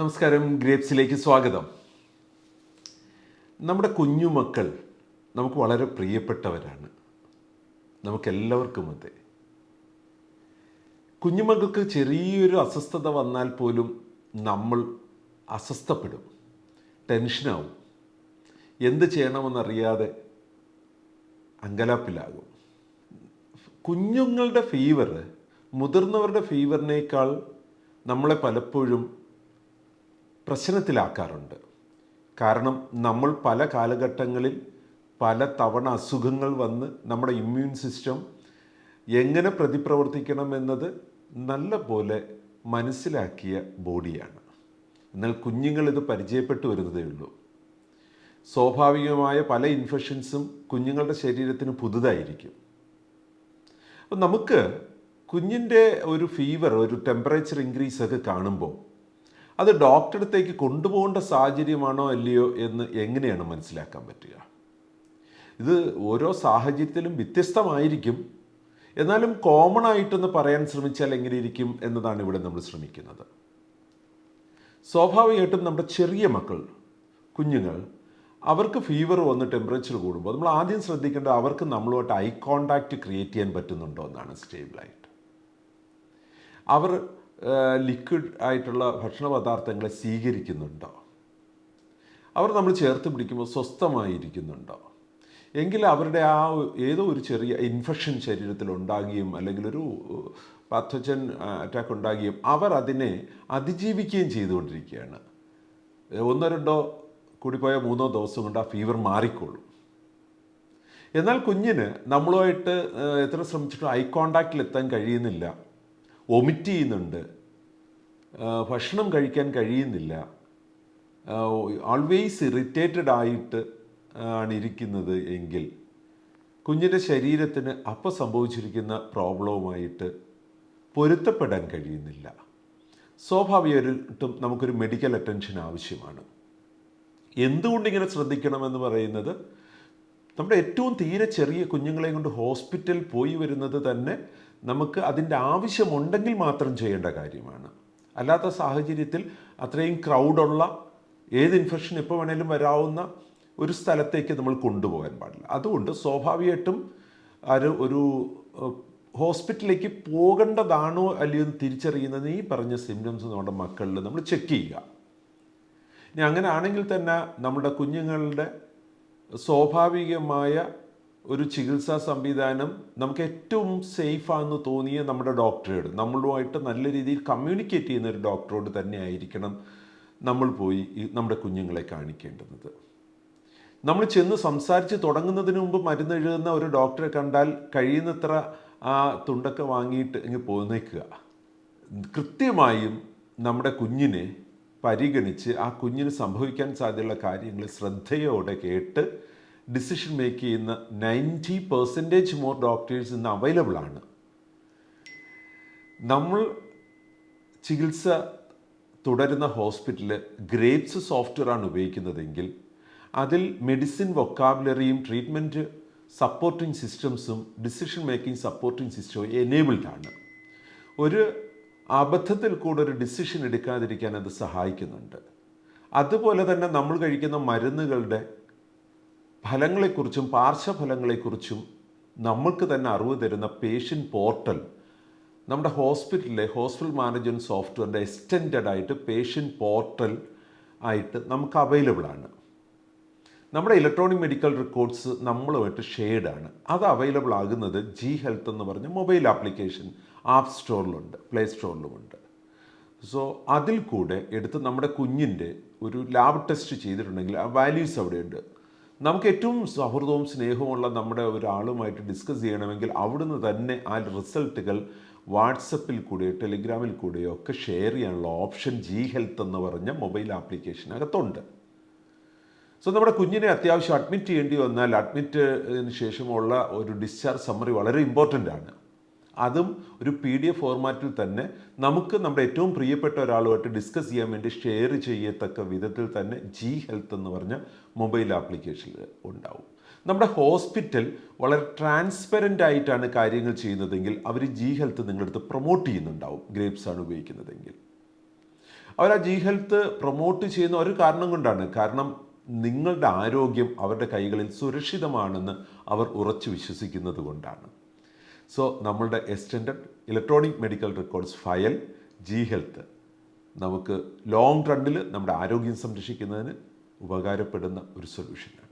നമസ്കാരം, ഗ്രേപ്സിലേക്ക് സ്വാഗതം. നമ്മുടെ കുഞ്ഞുമക്കൾ നമുക്ക് വളരെ പ്രിയപ്പെട്ടവരാണ്. നമുക്കെല്ലാവർക്കും അതെ. കുഞ്ഞുമക്കൾക്ക് ചെറിയൊരു അസ്വസ്ഥത വന്നാൽ പോലും നമ്മൾ അസ്വസ്ഥപ്പെടും, ടെൻഷനാവും, എന്ത് ചെയ്യണമെന്നറിയാതെ അങ്കലാപ്പിലാകും. കുഞ്ഞുങ്ങളുടെ ഫീവർ മുതിർന്നവരുടെ ഫീവറിനേക്കാൾ നമ്മളെ പലപ്പോഴും പ്രശ്നത്തിലാക്കാറുണ്ട്. കാരണം നമ്മൾ പല കാലഘട്ടങ്ങളിൽ പല തവണ അസുഖങ്ങൾ വന്ന് നമ്മുടെ ഇമ്മ്യൂൺ സിസ്റ്റം എങ്ങനെ പ്രതിപ്രവർത്തിക്കണമെന്നത് നല്ല പോലെ മനസ്സിലാക്കിയ ബോഡിയാണ്. എന്നാൽ കുഞ്ഞുങ്ങളിത് പരിചയപ്പെട്ടു വരുന്നതേ ഉള്ളൂ. സ്വാഭാവികമായ പല ഇൻഫെക്ഷൻസും കുഞ്ഞുങ്ങളുടെ ശരീരത്തിന് പുതുതായിരിക്കും. അപ്പം നമുക്ക് കുഞ്ഞിൻ്റെ ഒരു ഫീവർ, ഒരു ടെമ്പറേച്ചർ ഇൻക്രീസ് ഒക്കെ കാണുമ്പോൾ അത് ഡോക്ടറുടെ അടുത്തേക്ക് കൊണ്ടുപോകേണ്ട സാഹചര്യമാണോ അല്ലയോ എന്ന് എങ്ങനെയാണ് മനസ്സിലാക്കാൻ പറ്റുക? ഇത് ഓരോ സാഹചര്യത്തിലും വ്യത്യസ്തമായിരിക്കും. എന്നാലും കോമൺ ആയിട്ടൊന്ന് പറയാൻ ശ്രമിച്ചാൽ എങ്ങനെ ഇരിക്കും എന്നതാണ് ഇവിടെ നമ്മൾ ശ്രമിക്കുന്നത്. സ്വാഭാവികമായിട്ടും നമ്മുടെ ചെറിയ മക്കൾ, കുഞ്ഞുങ്ങൾ, അവർക്ക് ഫീവർ വന്ന് ടെമ്പറേച്ചർ കൂടുമ്പോൾ നമ്മൾ ആദ്യം ശ്രദ്ധിക്കേണ്ടത് അവർക്ക് നമ്മളുമായിട്ട് ഐ കോണ്ടാക്റ്റ് ക്രിയേറ്റ് ചെയ്യാൻ പറ്റുന്നുണ്ടോ എന്നാണ്. സ്റ്റേബിളായിട്ട് അവർ ലിക്വിഡ് ആയിട്ടുള്ള ഭക്ഷണ പദാർത്ഥങ്ങളെ സ്വീകരിക്കുന്നുണ്ടോ, അവർ നമ്മൾ ചേർത്ത് പിടിക്കുമ്പോൾ സ്വസ്ഥമായിരിക്കുന്നുണ്ടോ, എങ്കിൽ അവരുടെ ആ ഏതോ ഒരു ചെറിയ ഇൻഫെക്ഷൻ ശരീരത്തിൽ ഉണ്ടാകുകയും അല്ലെങ്കിൽ ഒരു പാത്തോജൻ അറ്റാക്ക് ഉണ്ടാകുകയും അവർ അതിനെ അതിജീവിക്കുകയും ചെയ്തുകൊണ്ടിരിക്കുകയാണ്. 1-2 കൂടിപ്പോയ 3 ദിവസം കൊണ്ട് ആ ഫീവർ മാറിക്കോളും. എന്നാൽ കുഞ്ഞിന് നമ്മളുമായിട്ട് എത്ര ശ്രമിച്ചിട്ടും ഐ കോണ്ടാക്റ്റിൽ എത്താൻ കഴിയുന്നില്ല, വൊമിറ്റ് ചെയ്യുന്നുണ്ട്, ഭക്ഷണം കഴിക്കാൻ കഴിയുന്നില്ല, ഓൾവേസ് ഇറിറ്റേറ്റഡ് ആയിട്ട് ആണ് ഇരിക്കുന്നത് എങ്കിൽ കുഞ്ഞിൻ്റെ ശരീരത്തിന് അപ്പോൾ സംഭവിച്ചിരിക്കുന്ന പ്രോബ്ലവുമായിട്ട് പൊരുത്തപ്പെടാൻ കഴിയുന്നില്ല. സ്വാഭാവികമായിട്ടും നമുക്കൊരു മെഡിക്കൽ അറ്റൻഷൻ ആവശ്യമാണ്. എന്തുകൊണ്ടിങ്ങനെ ശ്രദ്ധിക്കണമെന്ന് പറയുന്നത്, നമ്മുടെ ഏറ്റവും തീരെ ചെറിയ കുഞ്ഞുങ്ങളെ കൊണ്ട് ഹോസ്പിറ്റലിൽ പോയി വരുന്നത് തന്നെ നമുക്ക് അതിൻ്റെ ആവശ്യമുണ്ടെങ്കിൽ മാത്രം ചെയ്യേണ്ട കാര്യമാണ്. അല്ലാത്ത സാഹചര്യത്തിൽ അത്രയും ക്രൗഡുള്ള ഏത് ഇൻഫെക്ഷൻ എപ്പോൾ വേണേലും വരാവുന്ന ഒരു സ്ഥലത്തേക്ക് നമ്മൾ കൊണ്ടുപോകാൻ പാടില്ല. അതുകൊണ്ട് സ്വാഭാവികമായിട്ടും ഒരു ഹോസ്പിറ്റലിലേക്ക് പോകേണ്ടതാണോ അല്ലയോ എന്ന് തിരിച്ചറിയുന്നത് ഈ പറഞ്ഞ സിംറ്റംസ് നമ്മുടെ മക്കളിൽ നമ്മൾ ചെക്ക് ചെയ്യുക. ഇനി അങ്ങനെ ആണെങ്കിൽ തന്നെ നമ്മുടെ കുഞ്ഞുങ്ങളുടെ സ്വാഭാവികമായ ഒരു ചികിത്സാ സംവിധാനം നമുക്ക് ഏറ്റവും സേഫാണെന്ന് തോന്നിയ നമ്മുടെ ഡോക്ടറോട്, നമ്മളുമായിട്ട് നല്ല രീതിയിൽ കമ്മ്യൂണിക്കേറ്റ് ചെയ്യുന്ന ഒരു ഡോക്ടറോട് തന്നെ ആയിരിക്കണം നമ്മൾ പോയി നമ്മുടെ കുഞ്ഞുങ്ങളെ കാണിക്കേണ്ടുന്നത്. നമ്മൾ ചെന്ന് സംസാരിച്ച് തുടങ്ങുന്നതിന് മുമ്പ് മരുന്ന് എഴുതുന്ന ഒരു ഡോക്ടറെ കണ്ടാൽ കഴിയുന്നത്ര ആ തുണ്ടൊക്കെ വാങ്ങിയിട്ട് ഇങ്ങ് പോന്നേക്കുക. കൃത്യമായും നമ്മുടെ കുഞ്ഞിനെ പരിഗണിച്ച് ആ കുഞ്ഞിന് സംഭവിക്കാൻ സാധ്യതയുള്ള കാര്യങ്ങൾ ശ്രദ്ധയോടെ കേട്ട് ഡിസിഷൻ മേക്ക് ചെയ്യുന്ന 90% മോർ ഡോക്ടേഴ്സ് ഇന്ന് അവൈലബിൾ ആണ്. നമ്മൾ ചികിത്സ തുടരുന്ന ഹോസ്പിറ്റലിൽ ഗ്രേപ്സ് സോഫ്റ്റ്വെയറാണ് ഉപയോഗിക്കുന്നതെങ്കിൽ അതിൽ മെഡിസിൻ വൊക്കാബുലറിയും ട്രീറ്റ്മെൻറ്റ് സപ്പോർട്ടിംഗ് സിസ്റ്റംസും ഡിസിഷൻ മേക്കിംഗ് സപ്പോർട്ടിംഗ് സിസ്റ്റവും എനേബിൾഡ് ആണ്. ഒരു അബദ്ധത്തിൽ കൂടെ ഒരു ഡിസിഷൻ എടുക്കാതിരിക്കാൻ അത് സഹായിക്കുന്നുണ്ട്. അതുപോലെ തന്നെ നമ്മൾ കഴിക്കുന്ന മരുന്നുകളുടെ ഫലങ്ങളെക്കുറിച്ചും പാർശ്വഫലങ്ങളെക്കുറിച്ചും നമ്മൾക്ക് തന്നെ അറിവ് തരുന്ന പേഷ്യൻ്റ് പോർട്ടൽ നമ്മുടെ ഹോസ്പിറ്റൽ മാനേജ്മെൻറ്റ് സോഫ്റ്റ്വെയറിൻ്റെ എക്സ്റ്റെൻഡഡ് ആയിട്ട് പേഷ്യൻ്റ് പോർട്ടൽ ആയിട്ട് നമുക്ക് അവൈലബിൾ ആണ്. നമ്മുടെ ഇലക്ട്രോണിക് മെഡിക്കൽ റെക്കോർഡ്സ് നമ്മളുമായിട്ട് ഷെയർഡാണ്. അത് അവൈലബിൾ ആകുന്നത് ജി ഹെൽത്ത് എന്ന് പറഞ്ഞ മൊബൈൽ ആപ്ലിക്കേഷൻ ആപ്പ് സ്റ്റോറിലുണ്ട്, പ്ലേ സ്റ്റോറിലുമുണ്ട്. സോ അതിൽ കൂടെ എടുത്ത് നമ്മുടെ കുഞ്ഞിൻ്റെ ഒരു ലാബ് ടെസ്റ്റ് ചെയ്തിട്ടുണ്ടെങ്കിൽ ആ വാല്യൂസ് അവിടെയുണ്ട്. നമുക്ക് ഏറ്റവും സൗഹൃദവും സ്നേഹവുമുള്ള നമ്മുടെ ഒരാളുമായിട്ട് ഡിസ്കസ് ചെയ്യണമെങ്കിൽ അവിടുന്ന് തന്നെ ആ റിസൾട്ടുകൾ വാട്സപ്പിൽ കൂടെയോ ടെലിഗ്രാമിൽ കൂടെയോ ഒക്കെ ഷെയർ ചെയ്യാനുള്ള ഓപ്ഷൻ ജി ഹെൽത്ത് എന്ന് പറഞ്ഞ മൊബൈൽ ആപ്ലിക്കേഷനകത്തുണ്ട്. സോ നമ്മുടെ കുഞ്ഞിനെ അത്യാവശ്യം അഡ്മിറ്റ് ചെയ്യേണ്ടി വന്നാൽ അഡ്മിറ്റിന് ശേഷമുള്ള ഒരു ഡിസ്ചാർജ് സമ്മറി വളരെ ഇമ്പോർട്ടൻ്റ് ആണ്. അതും ഒരു PDF ഫോർമാറ്റിൽ തന്നെ നമുക്ക് നമ്മുടെ ഏറ്റവും പ്രിയപ്പെട്ട ഒരാളുമായിട്ട് ഡിസ്കസ് ചെയ്യാൻ വേണ്ടി ഷെയർ ചെയ്യത്തക്ക വിധത്തിൽ തന്നെ ജി ഹെൽത്ത് എന്ന് പറഞ്ഞ മൊബൈൽ ആപ്ലിക്കേഷനിൽ ഉണ്ടാവും. നമ്മുടെ ഹോസ്പിറ്റൽ വളരെ ട്രാൻസ്പെറൻ്റ് ആയിട്ടാണ് കാര്യങ്ങൾ ചെയ്യുന്നതെങ്കിൽ അവർ ജി ഹെൽത്ത് നിങ്ങളുടെ അടുത്ത് പ്രൊമോട്ട് ചെയ്യുന്നുണ്ടാവും, ഗ്രേപ്സ് ആണ് ഉപയോഗിക്കുന്നതെങ്കിൽ. അവർ ആ ജി ഹെൽത്ത് പ്രൊമോട്ട് ചെയ്യുന്ന ഒരു കാരണം കൊണ്ടാണ്. കാരണം നിങ്ങളുടെ ആരോഗ്യം അവരുടെ കൈകളിൽ സുരക്ഷിതമാണെന്ന് അവർ ഉറച്ചു വിശ്വസിക്കുന്നത് കൊണ്ടാണ്. സോ നമ്മളുടെ extended electronic medical records file G health നമുക്ക് ലോങ് റണ്ണിൽ നമ്മുടെ ആരോഗ്യം സംരക്ഷിക്കുന്നതിന് ഉപകാരപ്പെടുന്ന ഒരു സൊല്യൂഷനാണ്.